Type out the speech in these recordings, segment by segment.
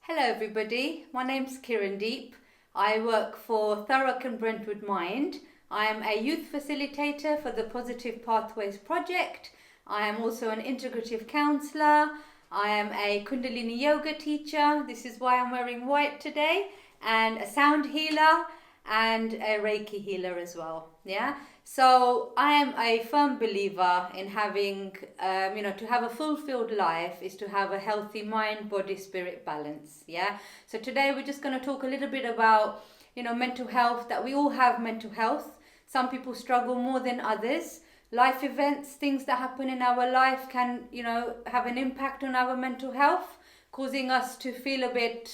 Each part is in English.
Hello everybody, my name's Kiran. I work for Thurrock and Brentwood Mind. I am a youth facilitator for the Positive Pathways project. I am also an integrative counsellor. I am a Kundalini yoga teacher. This is why I'm wearing white today. And a sound healer and a Reiki healer as well. Yeah. So I am a firm believer in having, to have a fulfilled life is to have a healthy mind, body, spirit balance. Yeah. So today we're just going to talk a little bit about, mental health, that we all have mental health. Some people struggle more than others. Life events, things that happen in our life can, have an impact on our mental health, causing us to feel a bit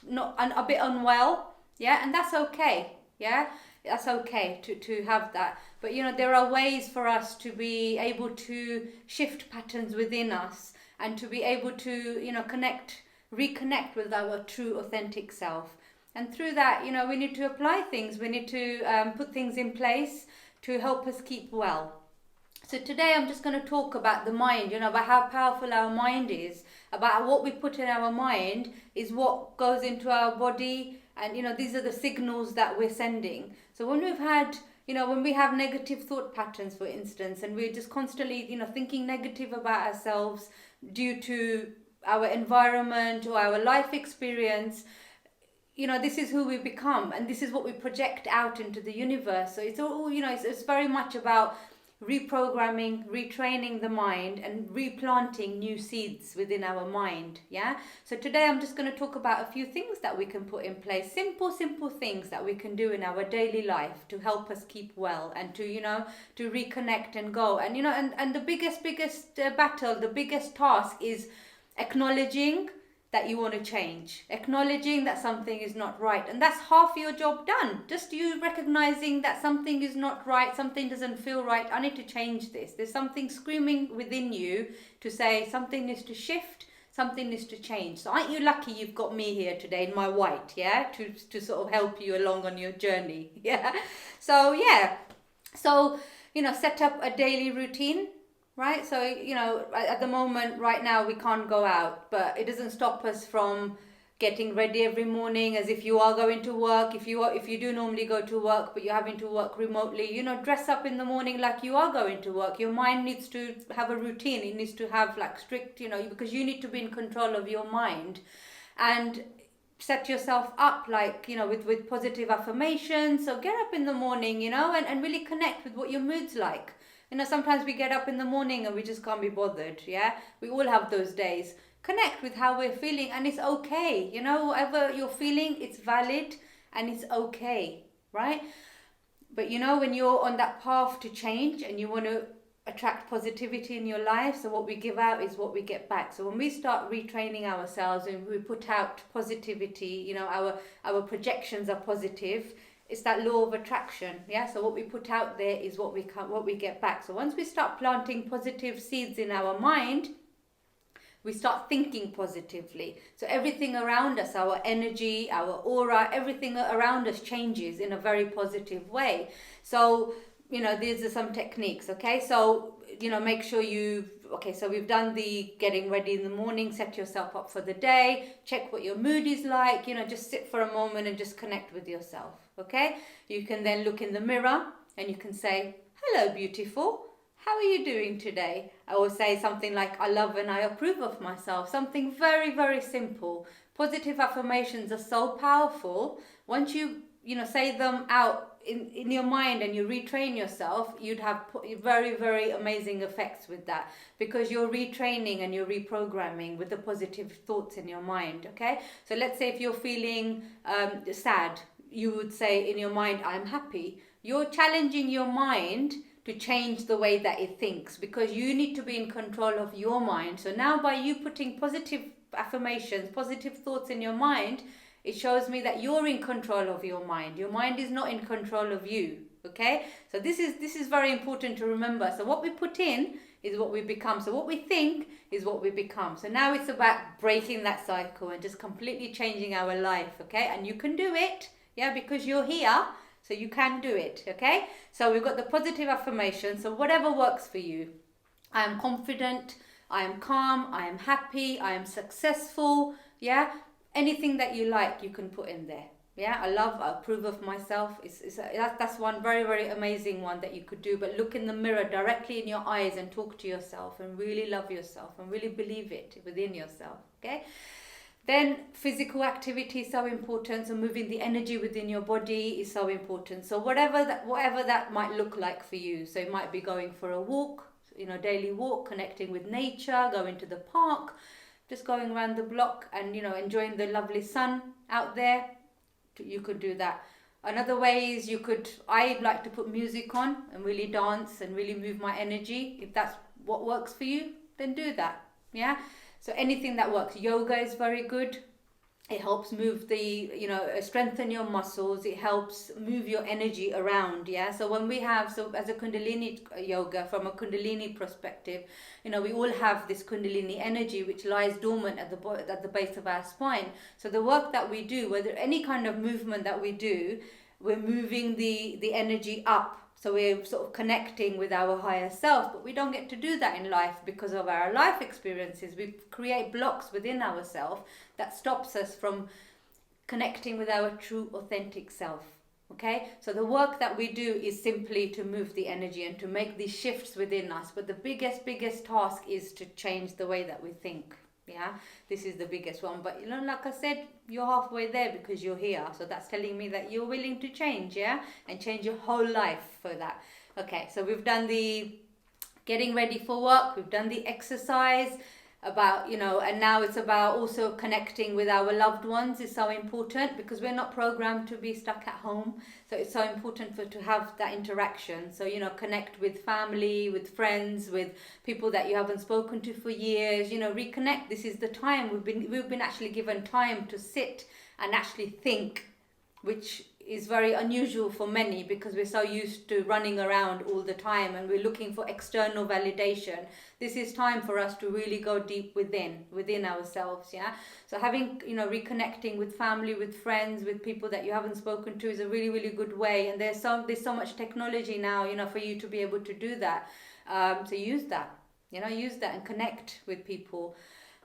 unwell. Yeah. And that's okay. Yeah. That's okay to have that. But there are ways for us to be able to shift patterns within us and to be able to reconnect with our true authentic self. And through that, we need to apply things. We need to put things in place to help us keep well. So today I'm just going to talk about the mind, about how powerful our mind is, about what we put in our mind is what goes into our body. And these are the signals that we're sending. So when we've had, when we have negative thought patterns, for instance, and we're just constantly, thinking negative about ourselves due to our environment or our life experience, this is who we become, and this is what we project out into the universe. So it's all, it's very much about reprogramming, retraining the mind and replanting new seeds within our mind. Yeah. So today I'm just going to talk about a few things that we can put in place, simple things that we can do in our daily life to help us keep well and to reconnect and go. And and the biggest battle, the biggest task is acknowledging that you want to change, acknowledging that something is not right, and that's half your job done. Just you recognizing that something is not right, something doesn't feel right, I need to change this. There's something screaming within you to say something needs to shift, something needs to change. So aren't you lucky you've got me here today in my white, yeah, to sort of help you along on your journey. Yeah. So set up a daily routine. Right, so at the moment right now we can't go out, but it doesn't stop us from getting ready every morning as if you are going to work. If you do normally go to work but you're having to work remotely, dress up in the morning like you are going to work. Your mind needs to have a routine. It needs to have like strict, because you need to be in control of your mind, and set yourself up like with positive affirmations. So get up in the morning, and really connect with what your mood's like. Sometimes we get up in the morning and we just can't be bothered, yeah? We all have those days. Connect with how we're feeling, and it's okay. Whatever you're feeling, it's valid and it's okay, right? But when you're on that path to change and you want to attract positivity in your life, so what we give out is what we get back. So when we start retraining ourselves and we put out positivity, our projections are positive. It's that law of attraction, yeah. So what we put out there is what we get back. So once we start planting positive seeds in our mind, we start thinking positively. So everything around us, our energy, our aura, everything around us changes in a very positive way. So these are some techniques. Okay, so make sure so we've done the getting ready in the morning, set yourself up for the day, check what your mood is like, just sit for a moment and just connect with yourself. Okay, you can then look in the mirror and you can say, hello beautiful, how are you doing today? I will say something like, I love and I approve of myself. Something very, very simple. Positive affirmations are so powerful. Once you say them out in your mind and you retrain yourself, you'd have very, very amazing effects with that, because you're retraining and you're reprogramming with the positive thoughts in your mind. Okay, so let's say if you're feeling sad, you would say in your mind, I'm happy. You're challenging your mind to change the way that it thinks, because you need to be in control of your mind. So now by you putting positive affirmations, positive thoughts in your mind, it shows me that you're in control of your mind. Your mind is not in control of you. Okay, so this is very important to remember. So what we put in is what we become. So what we think is what we become. So now it's about breaking that cycle and just completely changing our life. Okay, and you can do it, yeah, because you're here. So you can do it. Okay, so we've got the positive affirmation. So whatever works for you. I am confident, I am calm, I am happy, I am successful. Yeah, anything that you like, you can put in there. Yeah, I approve of myself. That's one very, very amazing one that you could do. But look in the mirror directly in your eyes and talk to yourself and really love yourself and really believe it within yourself. Okay. Then physical activity is so important. So moving the energy within your body is so important. So whatever that might look like for you. So it might be going for a walk, daily walk, connecting with nature, going to the park, just going around the block and, enjoying the lovely sun out there. You could do that. Another way is I like to put music on and really dance and really move my energy. If that's what works for you, then do that. Yeah. So anything that works. Yoga is very good. It helps move strengthen your muscles. It helps move your energy around. Yeah. So as a Kundalini yoga, from a Kundalini perspective, we all have this Kundalini energy which lies dormant at the base of our spine. So the work that we do, whether any kind of movement that we do, we're moving the energy up. So we're sort of connecting with our higher self, but we don't get to do that in life because of our life experiences. We create blocks within ourselves that stops us from connecting with our true authentic self. Okay, so the work that we do is simply to move the energy and to make these shifts within us. But the biggest task is to change the way that we think. Yeah, this is the biggest one. But like I said, you're halfway there because you're here. So that's telling me that you're willing to change, yeah, and change your whole life for that. Okay, so we've done the getting ready for work. We've done the exercise about, and now it's about also connecting with our loved ones is so important because we're not programmed to be stuck at home. So it's so important to have that interaction. So, connect with family, with friends, with people that you haven't spoken to for years, reconnect. This is the time we've been actually given time to sit and actually think, which is very unusual for many because we're so used to running around all the time and we're looking for external validation. This is time for us to really go deep within ourselves. Yeah. So having, reconnecting with family, with friends, with people that you haven't spoken to is a really, really good way. And there's so much technology now, for you to be able to do that. So use that and connect with people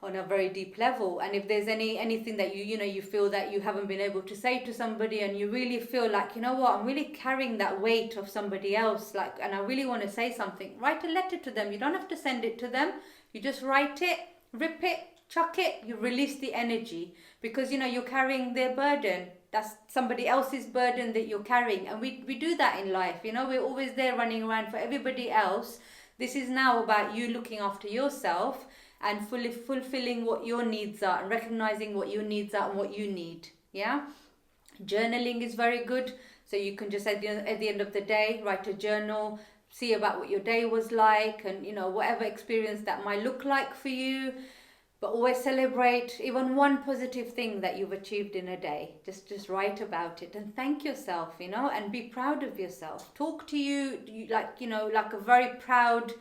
on a very deep level. And if there's anything that you feel that you haven't been able to say to somebody and you really feel like, I'm really carrying that weight of somebody else, and I really want to say something, write a letter to them. You don't have to send it to them. You just write it, rip it, chuck it, you release the energy because, you're carrying their burden. That's somebody else's burden that you're carrying. And we do that in life. We're always there running around for everybody else. This is now about you looking after yourself and fully fulfilling what your needs are and recognizing what your needs are and what you need. Yeah. Journaling is very good. So you can just at the end of the day, write a journal, see about what your day was like and, whatever experience that might look like for you. But always celebrate even one positive thing that you've achieved in a day. Just write about it and thank yourself, and be proud of yourself. Talk to you like a very proud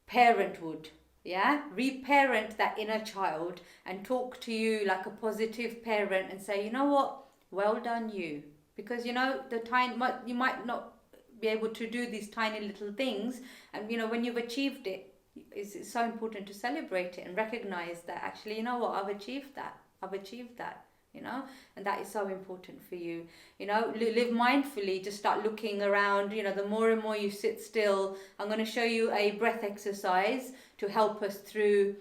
parent would. Yeah, reparent that inner child and talk to you like a positive parent and say, what, well done you. Because you might not be able to do these tiny little things, and when you've achieved it, it's so important to celebrate it and recognize that actually, what, I've achieved that, and that is so important for you. Live mindfully. Just start looking around. The more and more you sit still. I'm going to show you a breath exercise to help us through,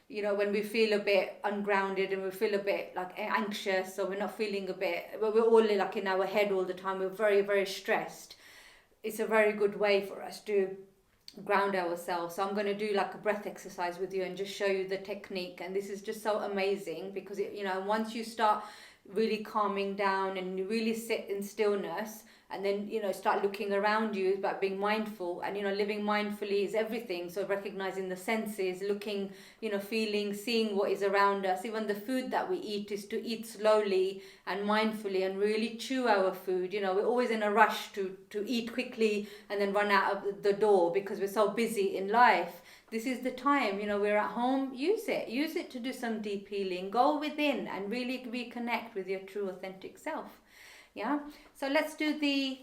when we feel a bit ungrounded and we feel a bit like anxious, or we're not feeling we're all like in our head all the time. We're very, very stressed. It's a very good way for us to ground ourselves. So I'm going to do like a breath exercise with you and just show you the technique. And this is just so amazing because once you start really calming down and you really sit in stillness and then start looking around you, about being mindful, and living mindfully is everything. So recognizing the senses, looking, feeling, seeing what is around us. Even the food that we eat is to eat slowly and mindfully and really chew our food. We're always in a rush to eat quickly and then run out of the door because we're so busy in life. This is the time, we're at home. Use it to do some deep healing. Go within and really reconnect with your true authentic self. Yeah, so let's do the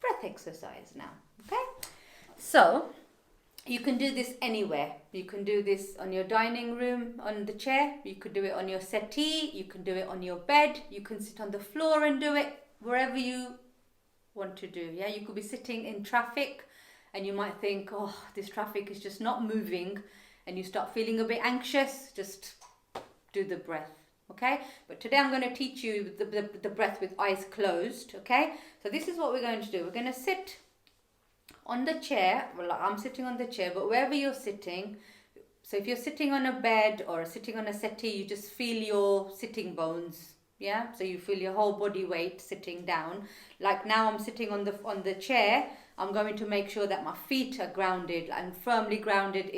breath exercise now. Okay, so You can do this anywhere. You can do this on your dining room, on the chair. You could do it on your settee. You can do it on your bed. You can sit on the floor and do it wherever you want to do. Yeah, you could be sitting in traffic and you might think, oh, this traffic is just not moving, and you start feeling a bit anxious. Just do the breath. Okay, but today I'm going to teach you the breath with eyes closed. Okay, so this is what we're going to do. We're going to sit on the chair. Well, I'm sitting on the chair, but wherever you're sitting, so if you're sitting on a bed or sitting on a settee, you just feel your sitting bones. Yeah, so you feel your whole body weight sitting down. Like now I'm sitting on the chair. I'm going to make sure that my feet are grounded and firmly grounded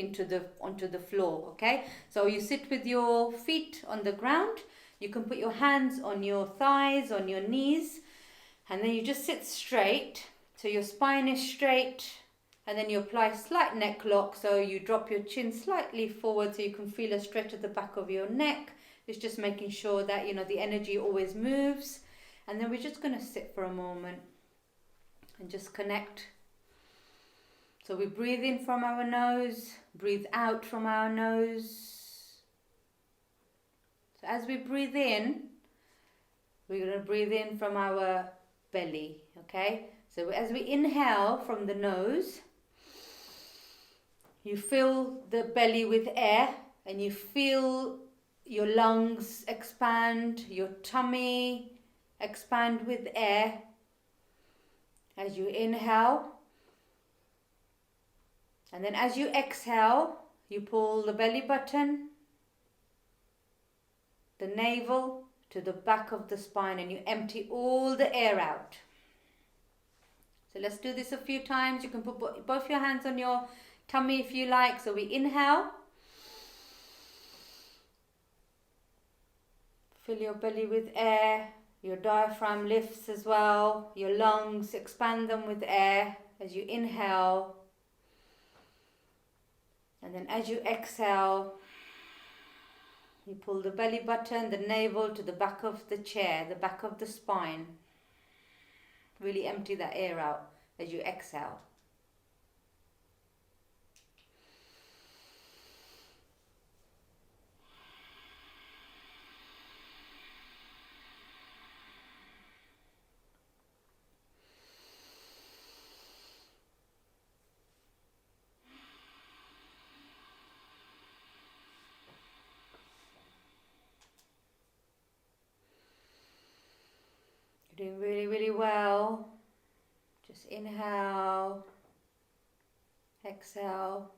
onto the floor. Okay, so you sit with your feet on the ground. You can put your hands on your thighs, on your knees, and then you just sit straight. So your spine is straight, and then you apply slight neck lock. So you drop your chin slightly forward so you can feel a stretch at the back of your neck. It's just making sure that, you know, the energy always moves. And then we're just going to sit for a moment and just connect. So we breathe in from our nose, breathe out from our nose. So as we breathe in, we're going to breathe in from our belly, okay? So as we inhale from the nose, you fill the belly with air and you feel your lungs expand, your tummy expand with air as you inhale. And then as you exhale, you pull the belly button, the navel to the back of the spine, and you empty all the air out. So let's do this a few times. You can put both your hands on your tummy if you like. So we inhale. Fill your belly with air. Your diaphragm lifts as well. Your lungs, expand them with air as you inhale. And then as you exhale, you pull the belly button, the navel to the back of the chair, the back of the spine. Really empty that air out as you exhale. You're doing really, really well. Just inhale, exhale.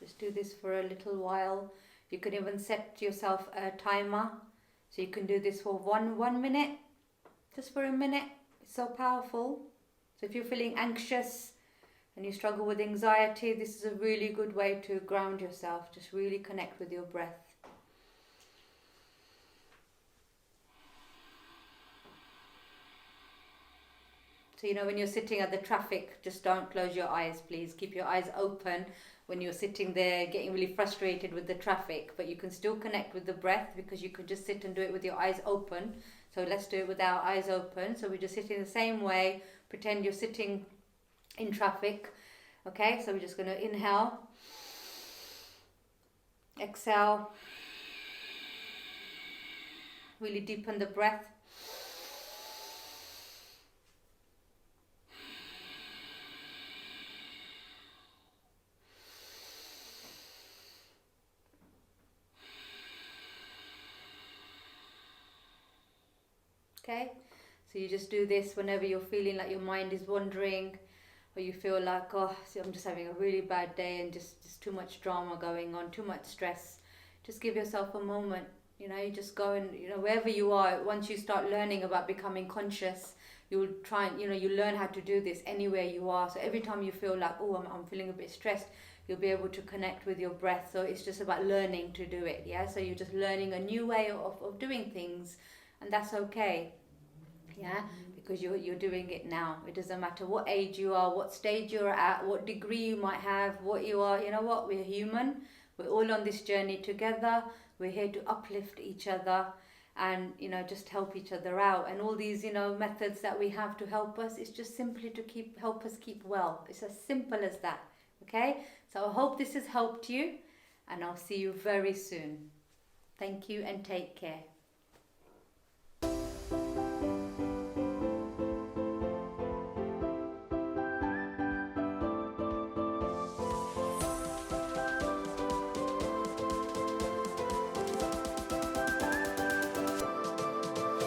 Just do this for a little while. You can even set yourself a timer. So you can do this for one minute, just for a minute. It's so powerful. So if you're feeling anxious and you struggle with anxiety, this is a really good way to ground yourself. Just really connect with your breath. So, you know, when you're sitting at the traffic, just don't close your eyes, please. Keep your eyes open when you're sitting there getting really frustrated with the traffic. But you can still connect with the breath because you could just sit and do it with your eyes open. So let's do it with our eyes open. So we just sit in the same way. Pretend you're sitting in traffic. Okay, so we're just going to inhale. Exhale. Really deepen the breath. Okay, so you just do this whenever you're feeling like your mind is wandering, or you feel like, oh, I'm just having a really bad day and just too much drama going on, too much stress. Just give yourself a moment. You know, you just go and, you know, wherever you are, once you start learning about becoming conscious, you'll try and, you know, you learn how to do this anywhere you are. So every time you feel like, oh, I'm feeling a bit stressed, you'll be able to connect with your breath. So it's just about learning to do it. Yeah, so you're just learning a new way of doing things. And that's okay, yeah, because you're doing it now. It doesn't matter what age you are, what stage you're at, what degree you might have, what you are. You know what? We're human. We're all on this journey together. We're here to uplift each other, and just help each other out. And all these methods that we have to help us, it's just simply to help us keep well. It's as simple as that. Okay, so I hope this has helped you, and I'll see you very soon. Thank you and take care.